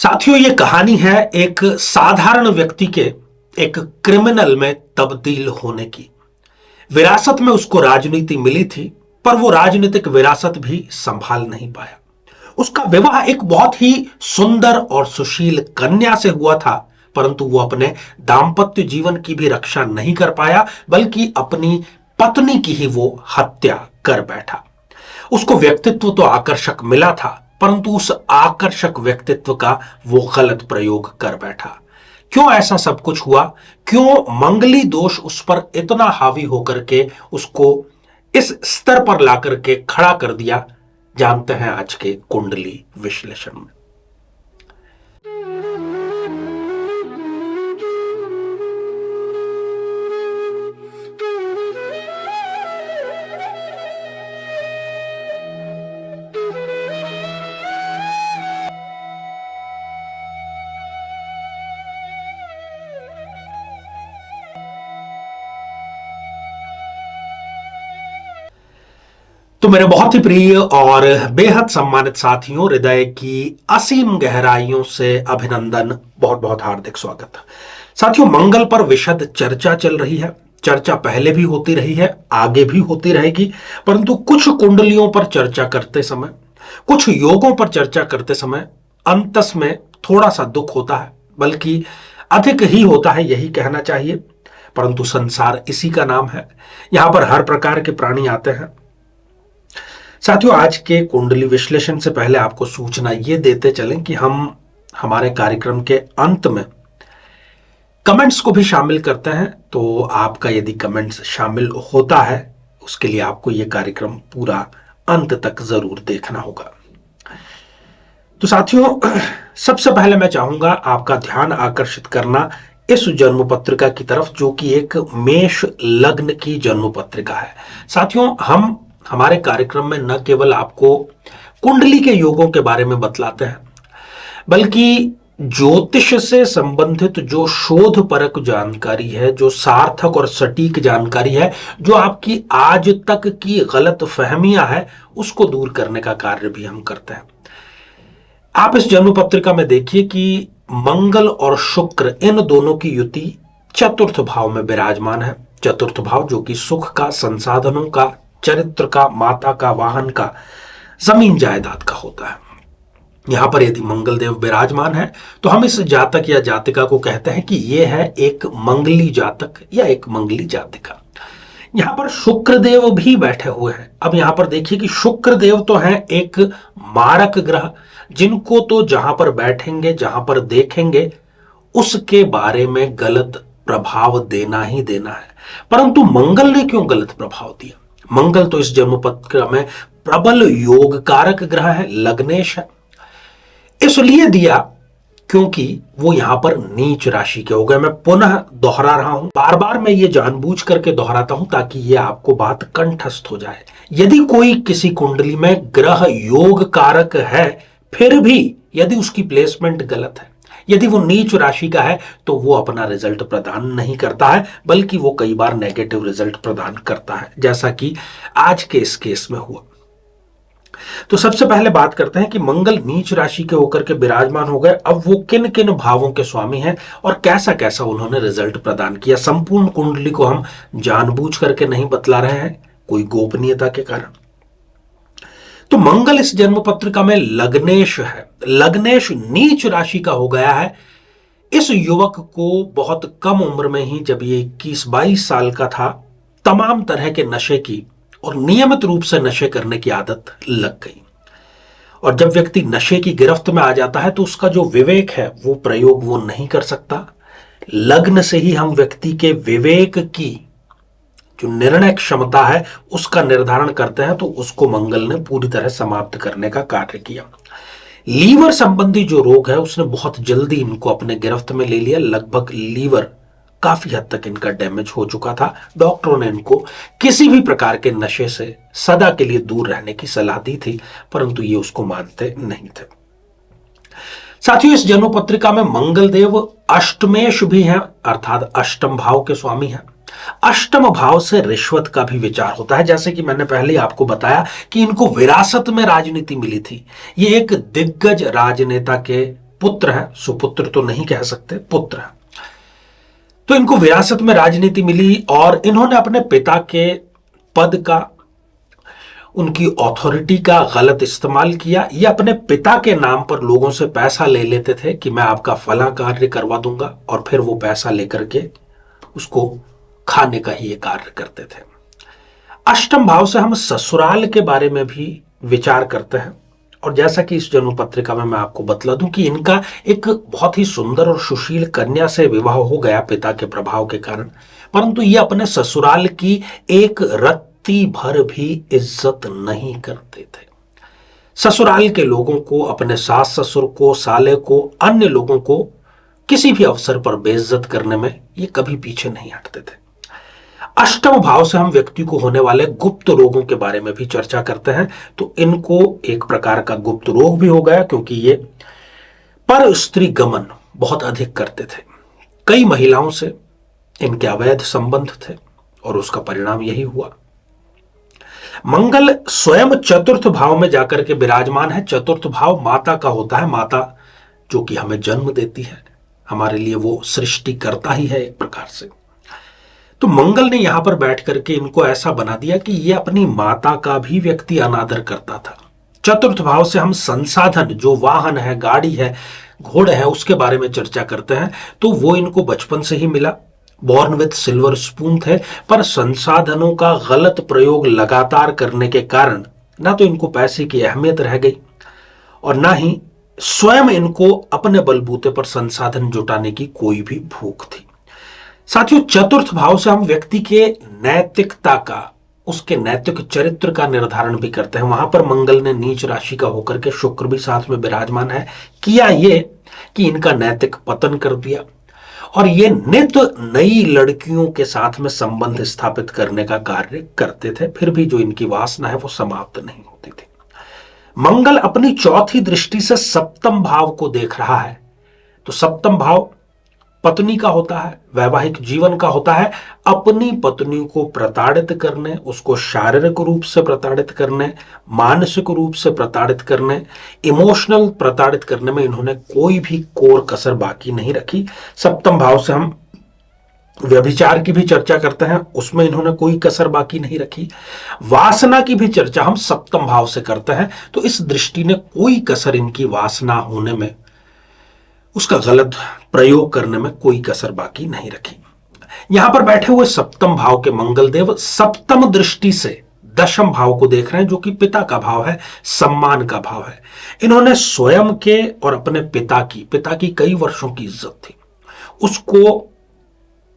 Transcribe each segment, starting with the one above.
साथियों, ये कहानी है एक साधारण व्यक्ति के एक क्रिमिनल में तब्दील होने की। विरासत में उसको राजनीति मिली थी, पर वो राजनीतिक विरासत भी संभाल नहीं पाया। उसका विवाह एक बहुत ही सुंदर और सुशील कन्या से हुआ था, परंतु वो अपने दाम्पत्य जीवन की भी रक्षा नहीं कर पाया, बल्कि अपनी पत्नी की ही वो हत्या कर बैठा। उसको व्यक्तित्व तो आकर्षक मिला था, परंतु उस आकर्षक व्यक्तित्व का वो गलत प्रयोग कर बैठा। क्यों ऐसा सब कुछ हुआ? क्यों मंगली दोष उस पर इतना हावी होकर के उसको इस स्तर पर लाकर के खड़ा कर दिया? जानते हैं आज के कुंडली विश्लेषण में। तो मेरे बहुत ही प्रिय और बेहद सम्मानित साथियों, हृदय की असीम गहराइयों से अभिनंदन, बहुत बहुत हार्दिक स्वागत। साथियों, मंगल पर विशद चर्चा चल रही है। चर्चा पहले भी होती रही है, आगे भी होती रहेगी, परंतु कुछ कुंडलियों पर चर्चा करते समय, कुछ योगों पर चर्चा करते समय अंतस में थोड़ा सा दुख होता है, बल्कि अधिक ही होता है, यही कहना चाहिए। परंतु संसार इसी का नाम है। यहां पर हर प्रकार के प्राणी आते हैं। साथियों, आज के कुंडली विश्लेषण से पहले आपको सूचना ये देते चलें कि हम हमारे कार्यक्रम के अंत में कमेंट्स को भी शामिल करते हैं। तो आपका यदि कमेंट्स शामिल होता है, उसके लिए आपको यह कार्यक्रम पूरा अंत तक जरूर देखना होगा। तो साथियों, सबसे पहले मैं चाहूंगा आपका ध्यान आकर्षित करना इस जन्म पत्रिका की तरफ, जो कि एक मेष लग्न की जन्म पत्रिका है। साथियों, हम हमारे कार्यक्रम में न केवल आपको कुंडली के योगों के बारे में बतलाते हैं, बल्कि ज्योतिष से संबंधित जो शोध परक जानकारी है, जो सार्थक और सटीक जानकारी है, जो आपकी आज तक की गलत फहमियां है, उसको दूर करने का कार्य भी हम करते हैं। आप इस जन्म पत्रिका में देखिए कि मंगल और शुक्र, इन दोनों की युति चतुर्थ भाव में विराजमान है। चतुर्थ भाव जो कि सुख का, संसाधनों का, चरित्र का, माता का, वाहन का, जमीन जायदाद का होता है। यहां पर यदि मंगल देव विराजमान है तो हम इस जातक या जातिका को कहते हैं कि यह है एक मंगली जातक या एक मंगली जातिका। यहां पर शुक्र देव भी बैठे हुए हैं। अब यहां पर देखिए कि शुक्र देव तो हैं एक मारक ग्रह, जिनको तो जहां पर बैठेंगे, जहां पर देखेंगे, उसके बारे में गलत प्रभाव देना ही देना है। परंतु मंगल ने क्यों गलत प्रभाव दिया? मंगल तो इस जन्म पत्रिका में प्रबल योग कारक ग्रह है, लग्नेश है। इसलिए दिया क्योंकि वो यहां पर नीच राशि के हो गए। मैं पुनः दोहरा रहा हूं, बार बार मैं ये जानबूझ करके दोहराता हूं ताकि ये आपको बात कंठस्थ हो जाए। यदि कोई किसी कुंडली में ग्रह योग कारक है, फिर भी यदि उसकी प्लेसमेंट गलत है, यदि वो नीच राशि का है, तो वो अपना रिजल्ट प्रदान नहीं करता है, बल्कि वो कई बार नेगेटिव रिजल्ट प्रदान करता है, जैसा कि आज के इस केस में हुआ। तो सबसे पहले बात करते हैं कि मंगल नीच राशि के होकर के विराजमान हो गए। अब वो किन किन भावों के स्वामी हैं और कैसा कैसा उन्होंने रिजल्ट प्रदान किया। संपूर्ण कुंडली को हम जानबूझ करके नहीं बतला रहे हैं, कोई गोपनीयता के कारण। तो मंगल इस जन्म पत्रिका में लग्नेश है। लग्नेश नीच राशि का हो गया है। इस युवक को बहुत कम उम्र में ही, जब ये 21-22 साल का था, तमाम तरह के नशे की और नियमित रूप से नशे करने की आदत लग गई। और जब व्यक्ति नशे की गिरफ्त में आ जाता है तो उसका जो विवेक है वो प्रयोग वो नहीं कर सकता। लग्न से ही हम व्यक्ति के विवेक की जो निर्णय क्षमता है उसका निर्धारण करते हैं, तो उसको मंगल ने पूरी तरह समाप्त करने का कार्य किया। लीवर संबंधी जो रोग है उसने बहुत जल्दी इनको अपने गिरफ्त में ले लिया। लगभग लीवर काफी हद तक इनका डैमेज हो चुका था। डॉक्टरों ने इनको किसी भी प्रकार के नशे से सदा के लिए दूर रहने की सलाह दी थी, परंतु ये उसको मानते नहीं थे। साथियों, इस जन्म पत्रिका में मंगल देव अष्टमेश भी हैं, अर्थात अष्टम भाव के स्वामी हैं। अष्टम भाव से रिश्वत का भी विचार होता है। जैसे कि मैंने पहले आपको बताया कि इनको विरासत में राजनीति मिली थी। ये एक दिग्गज राजनेता के पुत्र है, सुपुत्र तो नहीं कह सकते, पुत्र है। तो इनको विरासत में राजनीति मिली और इन्होंने अपने पिता के पद का, उनकी अथॉरिटी का गलत इस्तेमाल किया। ये अपने पिता के नाम पर लोगों से पैसा ले लेते थे कि मैं आपका फला कार्य करवा दूंगा, और फिर वो पैसा लेकर के उसको खाने का ही ये कार्य करते थे। अष्टम भाव से हम ससुराल के बारे में भी विचार करते हैं, और जैसा कि इस जन्म पत्रिका में मैं आपको बतला दूं कि इनका एक बहुत ही सुंदर और सुशील कन्या से विवाह हो गया पिता के प्रभाव के कारण, परंतु ये अपने ससुराल की एक रत्ती भर भी इज्जत नहीं करते थे। ससुराल के लोगों को, अपने सास ससुर को, साले को, अन्य लोगों को किसी भी अवसर पर बेइज्जत करने में ये कभी पीछे नहीं हटते थे। अष्टम भाव से हम व्यक्ति को होने वाले गुप्त रोगों के बारे में भी चर्चा करते हैं। तो इनको एक प्रकार का गुप्त रोग भी हो गया, क्योंकि ये पर स्त्री गमन बहुत अधिक करते थे। कई महिलाओं से इनके अवैध संबंध थे और उसका परिणाम यही हुआ। मंगल स्वयं चतुर्थ भाव में जाकर के विराजमान है। चतुर्थ भाव माता का होता है, माता जो कि हमें जन्म देती है, हमारे लिए वो सृष्टि करता ही है एक प्रकार से। तो मंगल ने यहां पर बैठ करके इनको ऐसा बना दिया कि ये अपनी माता का भी व्यक्ति अनादर करता था। चतुर्थ भाव से हम संसाधन, जो वाहन है, गाड़ी है, घोड़े है, उसके बारे में चर्चा करते हैं। तो वो इनको बचपन से ही मिला, बॉर्न विथ सिल्वर स्पून थे, पर संसाधनों का गलत प्रयोग लगातार करने के कारण ना तो इनको पैसे की अहमियत रह गई और ना ही स्वयं इनको अपने बलबूते पर संसाधन जुटाने की कोई भी भूख थी। साथियों, चतुर्थ भाव से हम व्यक्ति के नैतिकता का, उसके नैतिक चरित्र का निर्धारण भी करते हैं। वहां पर मंगल ने नीच राशि का होकर के, शुक्र भी साथ में विराजमान है, किया ये कि इनका नैतिक पतन कर दिया और ये नित नई लड़कियों के साथ में संबंध स्थापित करने का कार्य करते थे। फिर भी जो इनकी वासना है वो समाप्त नहीं होती थी। मंगल अपनी चौथी दृष्टि से सप्तम भाव को देख रहा है। तो सप्तम भाव पत्नी का होता है, वैवाहिक जीवन का होता है। अपनी पत्नी को प्रताड़ित करने, उसको शारीरिक रूप से प्रताड़ित करने, मानसिक रूप से प्रताड़ित करने, इमोशनल प्रताड़ित करने में इन्होंने कोई भी कोर कसर बाकी नहीं रखी। सप्तम भाव से हम व्यभिचार की भी चर्चा करते हैं, उसमें इन्होंने कोई कसर बाकी नहीं रखी। वासना की भी चर्चा हम सप्तम भाव से करते हैं। तो इस दृष्टि ने कोई कसर इनकी वासना होने में, उसका गलत प्रयोग करने में कोई कसर बाकी नहीं रखी। यहां पर बैठे हुए सप्तम भाव के मंगल देव सप्तम दृष्टि से दशम भाव को देख रहे हैं, जो कि पिता का भाव है, सम्मान का भाव है। इन्होंने स्वयं के और अपने पिता की कई वर्षों की इज्जत थी, उसको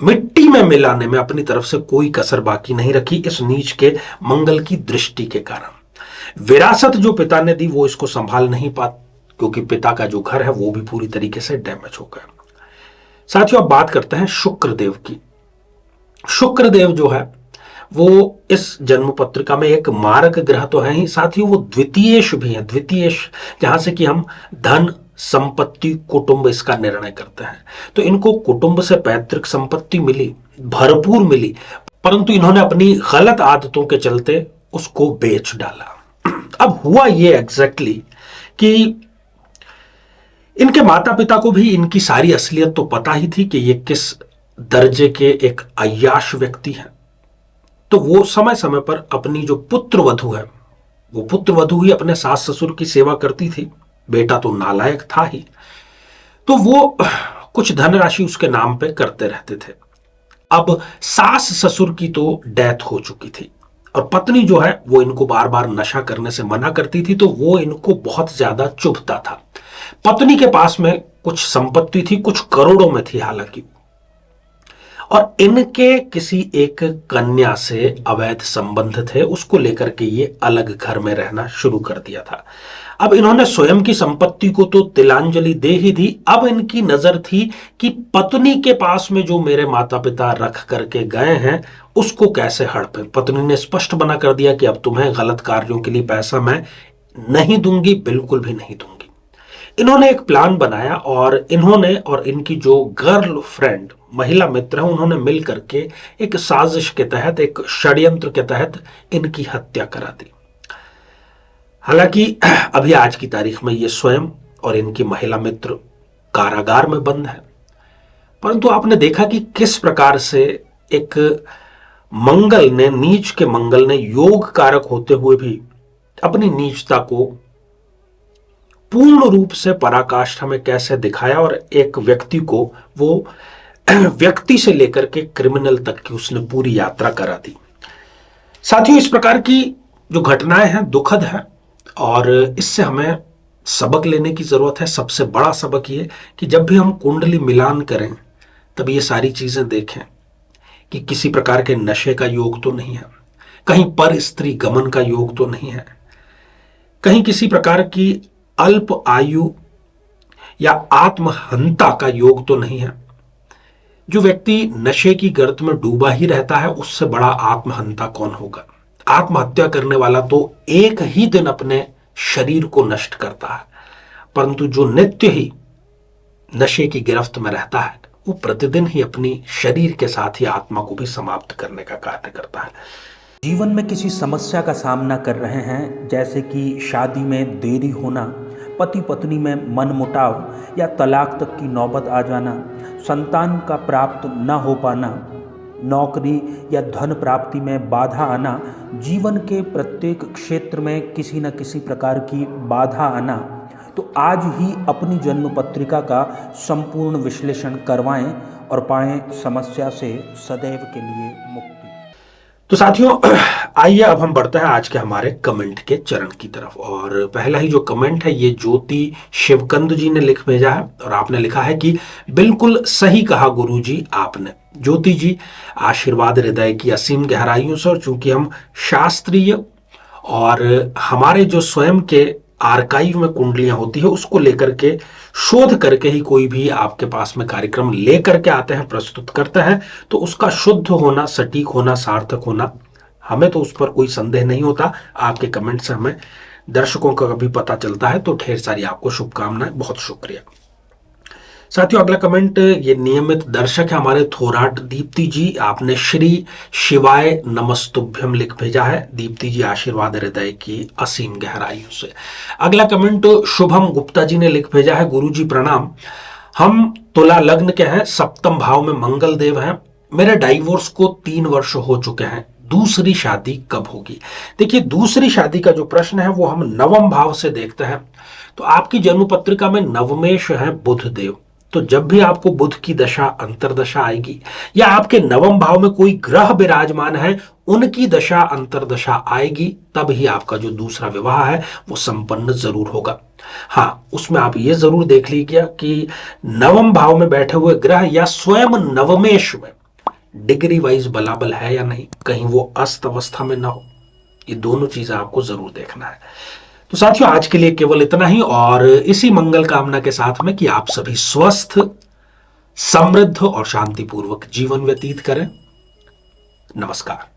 मिट्टी में मिलाने में अपनी तरफ से कोई कसर बाकी नहीं रखी इस नीच के मंगल की दृष्टि के कारण। विरासत जो पिता ने दी वो इसको संभाल नहीं पाते, क्योंकि पिता का जो घर है वो भी पूरी तरीके से डैमेज हो गया। साथियों, अब बात करते हैं शुक्रदेव की। शुक्रदेव जो है वो इस जन्म पत्रिका में एक मारक ग्रह तो है ही, साथियों वो द्वितीयेश भी है। द्वितीयेश जहां से कि हम धन, संपत्ति, कुटुंब, इसका निर्णय करते हैं। तो इनको कुटुंब से पैतृक संपत्ति मिली, भरपूर मिली, परंतु इन्होंने अपनी गलत आदतों के चलते उसको बेच डाला। अब हुआ ये एग्जैक्टली कि इनके माता पिता को भी इनकी सारी असलियत तो पता ही थी कि ये किस दर्जे के एक अय्याश व्यक्ति हैं। तो वो समय समय पर अपनी जो पुत्र वधू है, वो पुत्र वधू ही अपने सास ससुर की सेवा करती थी। बेटा तो नालायक था ही, तो वो कुछ धनराशि उसके नाम पे करते रहते थे। अब सास ससुर की तो डेथ हो चुकी थी और पत्नी जो है वो इनको बार बार नशा करने से मना करती थी, तो वो इनको बहुत ज्यादा चुभता था। पत्नी के पास में कुछ संपत्ति थी, कुछ करोड़ों में थी हालांकि, और इनके किसी एक कन्या से अवैध संबंध थे, उसको लेकर के ये अलग घर में रहना शुरू कर दिया था। अब इन्होंने स्वयं की संपत्ति को तो तिलांजलि दे ही दी। अब इनकी नजर थी कि पत्नी के पास में जो मेरे माता पिता रख करके गए हैं उसको कैसे हड़पे। पत्नी ने स्पष्ट बना कर दिया कि अब तुम्हें गलत कार्यों के लिए पैसा मैं नहीं दूंगी, बिल्कुल भी नहीं दूंगी। इन्होंने एक प्लान बनाया और इन्होंने और इनकी जो गर्ल फ्रेंड, महिला मित्र है, उन्होंने मिल करके एक साजिश के तहत, एक षड्यंत्र के तहत इनकी हत्या करा दी। हालांकि अभी आज की तारीख में ये स्वयं और इनकी महिला मित्र कारागार में बंद है। परंतु आपने देखा कि किस प्रकार से एक मंगल ने, नीच के मंगल ने योग कारक होते हुए भी अपनी नीचता को पूर्ण रूप से पराकाष्ठा में कैसे दिखाया और एक व्यक्ति को वो व्यक्ति से लेकर के क्रिमिनल तक की उसने पूरी यात्रा करा दी। साथियों, इस प्रकार की जो घटनाएं हैं दुखद है और इससे हमें सबक लेने की जरूरत है। सबसे बड़ा सबक ये कि जब भी हम कुंडली मिलान करें तब ये सारी चीजें देखें कि किसी प्रकार के नशे का योग तो नहीं है, कहीं पर स्त्री गमन का योग तो नहीं है, कहीं किसी प्रकार की अल्प आयु या आत्महंता का योग तो नहीं है। जो व्यक्ति नशे की गर्त में डूबा ही रहता है उससे बड़ा आत्महंता कौन होगा। आत्महत्या करने वाला तो एक ही दिन अपने शरीर को नष्ट करता है, परंतु जो नित्य ही नशे की गिरफ्त में रहता है वो प्रतिदिन ही अपनी शरीर के साथ ही आत्मा को भी समाप्त करने का कार्य करता है। जीवन में किसी समस्या का सामना कर रहे हैं, जैसे कि शादी में देरी होना, पति पत्नी में मनमुटाव या तलाक तक की नौबत आ जाना, संतान का प्राप्त न हो पाना, नौकरी या धन प्राप्ति में बाधा आना, जीवन के प्रत्येक क्षेत्र में किसी न किसी प्रकार की बाधा आना, तो आज ही अपनी जन्म पत्रिका का संपूर्ण विश्लेषण करवाएं और पाएं समस्या से सदैव के लिए मुक्ति। तो साथियों, आइए अब हम बढ़ते हैं आज के हमारे कमेंट के चरण की तरफ। और पहला ही जो कमेंट है ये ज्योति शिवकंद जी ने लिख भेजा है और आपने लिखा है कि बिल्कुल सही कहा गुरुजी आपने। ज्योति जी, आशीर्वाद हृदय की असीम गहराइयों से, और चूंकि हम शास्त्रीय और हमारे जो स्वयं के आर्काइव में कुंडलियां होती है उसको लेकर के शोध करके ही कोई भी आपके पास में कार्यक्रम लेकर के आते हैं, प्रस्तुत करते हैं, तो उसका शुद्ध होना, सटीक होना, सार्थक होना, हमें तो उस पर कोई संदेह नहीं होता। आपके कमेंट से हमें दर्शकों का भी पता चलता है, तो ढेर सारी आपको शुभकामनाएं, बहुत शुक्रिया। साथियों, अगला कमेंट ये नियमित दर्शक है हमारे थोराट दीप्ति जी, आपने श्री शिवाय नमस्तुभ्यम लिख भेजा है। दीप्ति जी, आशीर्वाद हृदय की असीम गहराइयों से। अगला कमेंट शुभम गुप्ता जी ने लिख भेजा है, गुरुजी प्रणाम, हम तुला लग्न के हैं, सप्तम भाव में मंगल देव हैं, मेरे डाइवोर्स को 3 वर्ष हो चुके हैं, दूसरी शादी कब होगी। देखिए, दूसरी शादी का जो प्रश्न है वो हम नवम भाव से देखते हैं, तो आपकी जन्म पत्रिका में नवमेश है बुध देव, तो जब भी आपको बुध की दशा अंतरदशा आएगी या आपके नवम भाव में कोई ग्रह विराजमान है उनकी दशा अंतरदशा आएगी, तब ही आपका जो दूसरा विवाह है वो संपन्न जरूर होगा। हाँ, उसमें आप ये जरूर देख लीजिए कि नवम भाव में बैठे हुए ग्रह या स्वयं नवमेश में डिग्री वाइज बलाबल है या नहीं, कहीं वो अस्त अवस्था में ना हो। ये दोनों चीजें आपको जरूर देखना है। तो साथियों, आज के लिए केवल इतना ही, और इसी मंगल कामना के साथ में कि आप सभी स्वस्थ, समृद्ध और शांतिपूर्वक जीवन व्यतीत करें। नमस्कार।